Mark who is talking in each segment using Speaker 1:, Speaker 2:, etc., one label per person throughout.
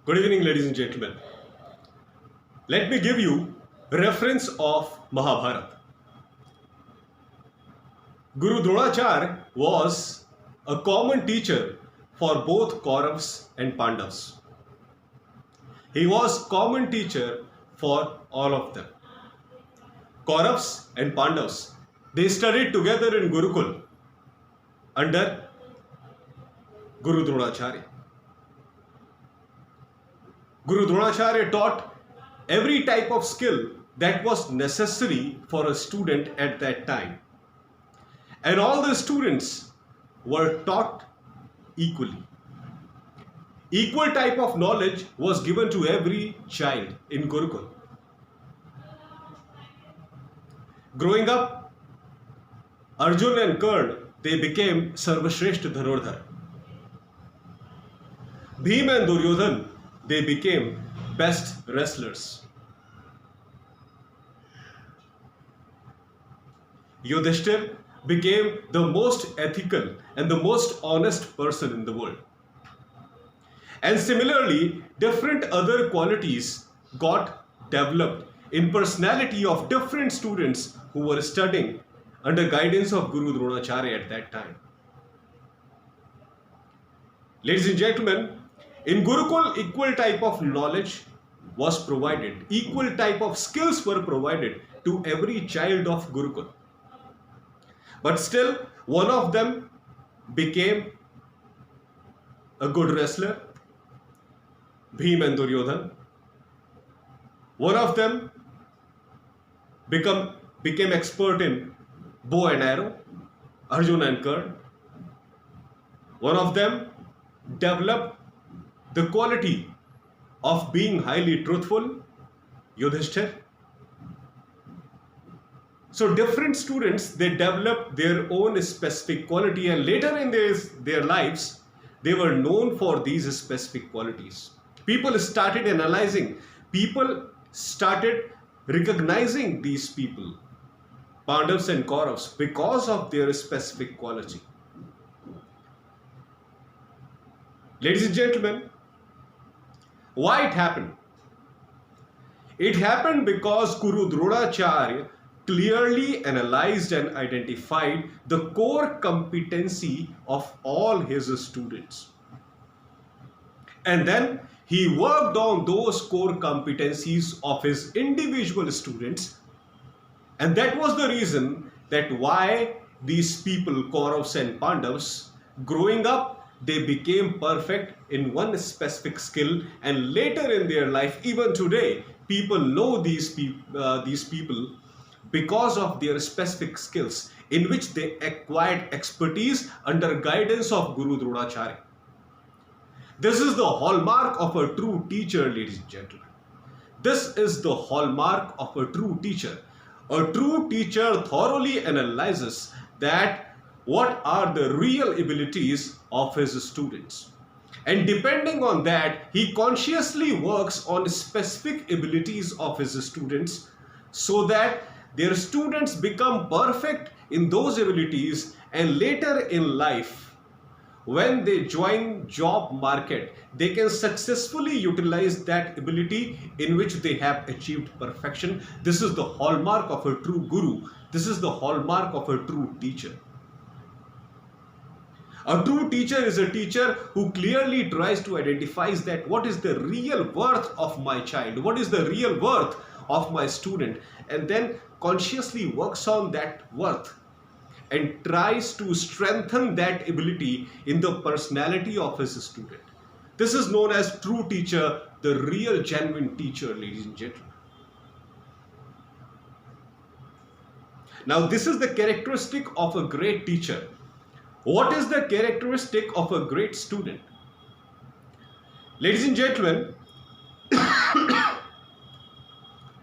Speaker 1: Good evening, ladies and gentlemen. Let me give you reference of Mahabharata. Guru Dronacharya was a common teacher for both Kauravas and Pandavas. He was common teacher for all of them. Kauravas and Pandavas, they studied together in Gurukul under Guru Dronacharya. Guru Dronacharya taught every type of skill that was necessary for a student at that time. And all the students were taught equally. Equal type of knowledge was given to every child in Gurukul. Growing up, Arjun and Karna, they became Sarvashreshth Dhanurdhar. Bhim and Duryodhan, they became best wrestlers. Yudhishthir became the most ethical and the most honest person in the world. And similarly, different other qualities got developed in personality of different students who were studying under guidance of Guru Dronacharya at that time. Ladies and gentlemen, in Gurukul, equal type of knowledge was provided, equal type of skills were provided to every child of Gurukul. But still, one of them became a good wrestler, Bhim and Duryodhan. One of them became expert in bow and arrow, Arjun and Karna. One of them developed the quality of being highly truthful, Yudhishthir. So different students, they develop their own specific quality, and later in their lives, they were known for these specific qualities. People started analyzing, people started recognizing these people, Pandavas and Kauravas, because of their specific quality. Ladies and gentlemen, why it happened? It happened because Guru Dronacharya clearly analyzed and identified the core competency of all his students. And then he worked on those core competencies of his individual students. And that was the reason that why these people, Kauravas and Pandavas, growing up, they became perfect in one specific skill, and later in their life, even today, people know these people because of their specific skills in which they acquired expertise under guidance of Guru Dronacharya. This is the hallmark of a true teacher, ladies and gentlemen. This is the hallmark of a true teacher. A true teacher thoroughly analyzes that what are the real abilities of his students. And depending on that, he consciously works on specific abilities of his students so that their students become perfect in those abilities, and later in life, when they join job market, they can successfully utilize that ability in which they have achieved perfection. This is the hallmark of a true guru. This is the hallmark of a true teacher. A true teacher is a teacher who clearly tries to identify that what is the real worth of my child, what is the real worth of my student, and then consciously works on that worth and tries to strengthen that ability in the personality of his student. This is known as true teacher, the real genuine teacher, ladies and gentlemen. Now, this is the characteristic of a great teacher. What is the characteristic of a great student? Ladies and gentlemen,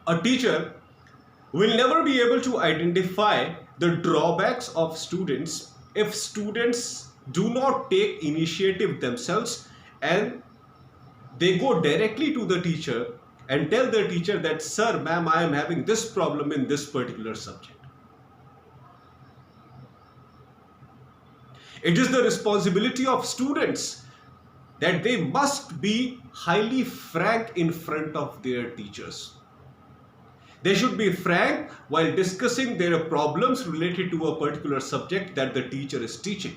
Speaker 1: a teacher will never be able to identify the drawbacks of students if students do not take initiative themselves and they go directly to the teacher and tell the teacher that, sir, ma'am, I am having this problem in this particular subject. It is the responsibility of students that they must be highly frank in front of their teachers. They should be frank while discussing their problems related to a particular subject that the teacher is teaching.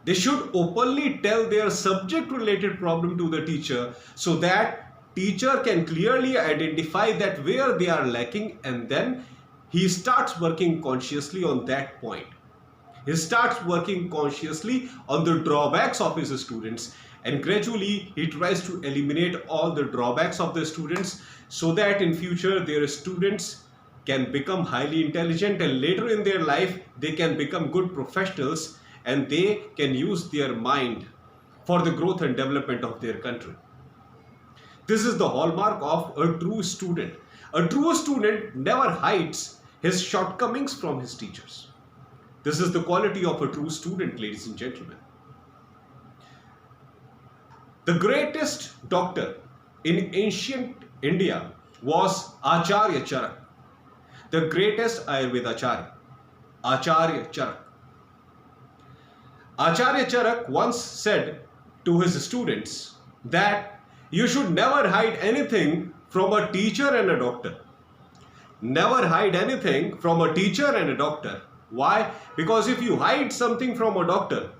Speaker 1: They should openly tell their subject related problem to the teacher so that teacher can clearly identify that where they are lacking, and then he starts working consciously on that point. He starts working consciously on the drawbacks of his students, and gradually he tries to eliminate all the drawbacks of the students so that in future their students can become highly intelligent, and later in their life they can become good professionals and they can use their mind for the growth and development of their country. This is the hallmark of a true student. A true student never hides his shortcomings from his teachers. This is the quality of a true student, ladies and gentlemen. The greatest doctor in ancient India was Acharya Charak. The greatest Ayurveda Acharya, Acharya Charak. Acharya Charak once said to his students that you should never hide anything from a teacher and a doctor. Never hide anything from a teacher and a doctor. Why? Because if you hide something from a doctor,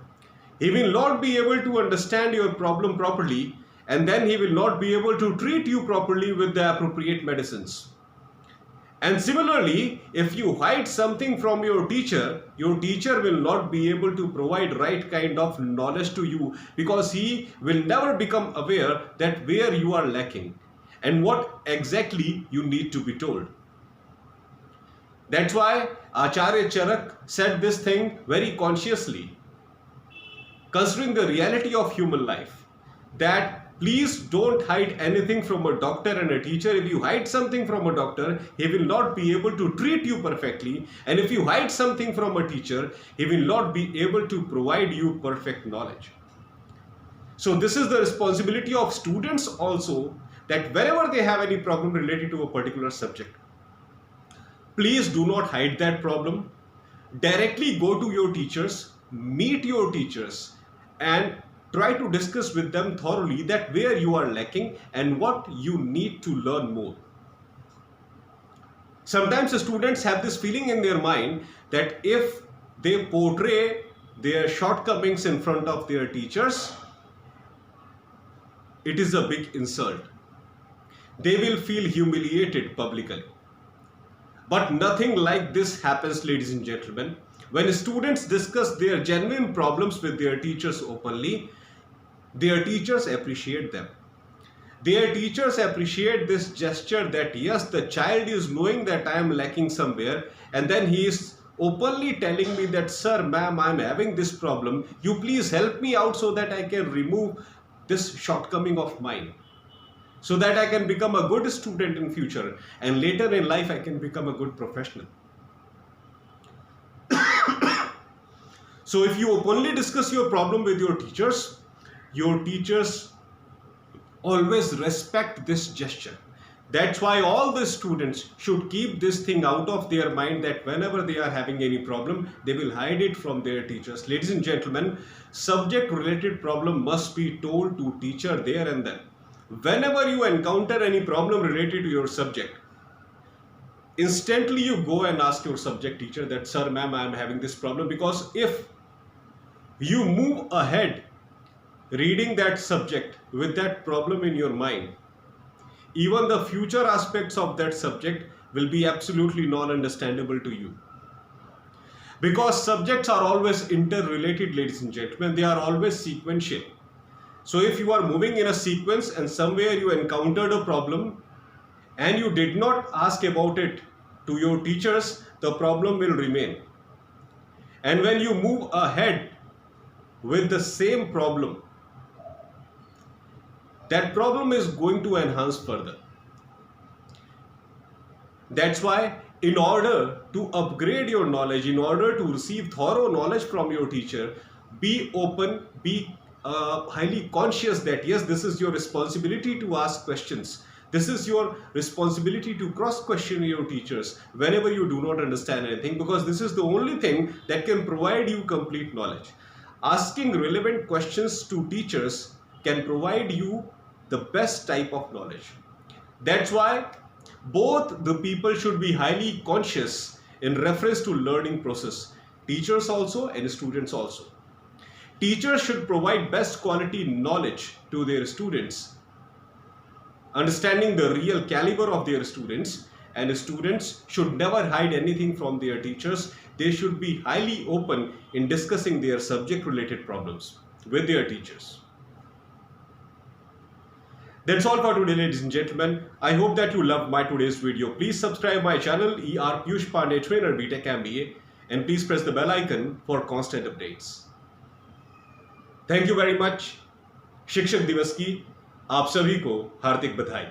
Speaker 1: he will not be able to understand your problem properly, and then he will not be able to treat you properly with the appropriate medicines. And similarly, if you hide something from your teacher will not be able to provide right kind of knowledge to you, because he will never become aware that where you are lacking and what exactly you need to be told. That's why Acharya Charak said this thing very consciously, considering the reality of human life, that please don't hide anything from a doctor and a teacher. If you hide something from a doctor, he will not be able to treat you perfectly. And if you hide something from a teacher, he will not be able to provide you perfect knowledge. So this is the responsibility of students also, that whenever they have any problem related to a particular subject, please do not hide that problem. Directly go to your teachers, meet your teachers, and try to discuss with them thoroughly that where you are lacking and what you need to learn more. Sometimes the students have this feeling in their mind that if they portray their shortcomings in front of their teachers, it is a big insult. They will feel humiliated publicly. But nothing like this happens, ladies and gentlemen. When students discuss their genuine problems with their teachers openly, their teachers appreciate them. Their teachers appreciate this gesture that yes, the child is knowing that I am lacking somewhere, and then he is openly telling me that, sir, ma'am, I am having this problem. You please help me out so that I can remove this shortcoming of mine, so that I can become a good student in future, and later in life I can become a good professional. So if you openly discuss your problem with your teachers always respect this gesture. That's why all the students should keep this thing out of their mind, that whenever they are having any problem, they will hide it from their teachers. Ladies and gentlemen, subject related problem must be told to teacher there and then. Whenever you encounter any problem related to your subject, instantly you go and ask your subject teacher that, sir, ma'am, I am having this problem. Because if you move ahead reading that subject with that problem in your mind, even the future aspects of that subject will be absolutely non-understandable to you. Because subjects are always interrelated, ladies and gentlemen, they are always sequential. So if you are moving in a sequence and somewhere you encountered a problem and you did not ask about it to your teachers, the problem will remain. And when you move ahead with the same problem, that problem is going to enhance further. That's why in order to upgrade your knowledge, in order to receive thorough knowledge from your teacher, be open, be highly conscious that yes, this is your responsibility to ask questions. This is your responsibility to cross-question your teachers whenever you do not understand anything, because this is the only thing that can provide you complete knowledge. Asking relevant questions to teachers can provide you the best type of knowledge. That's why both the people should be highly conscious in reference to learning process, teachers also and students also. Teachers should provide best quality knowledge to their students, understanding the real caliber of their students, and students should never hide anything from their teachers. They should be highly open in discussing their subject related problems with their teachers. That's all for today, ladies and gentlemen. I hope that you loved my today's video. Please subscribe my channel, ER Piyush Pandey, Trainer, B.Tech MBA, and please press the bell icon for constant updates. Thank you very much. शिक्षक दिवस की आप सभी को हार्दिक बधाई.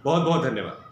Speaker 1: बहुत बहुत धन्यवाद.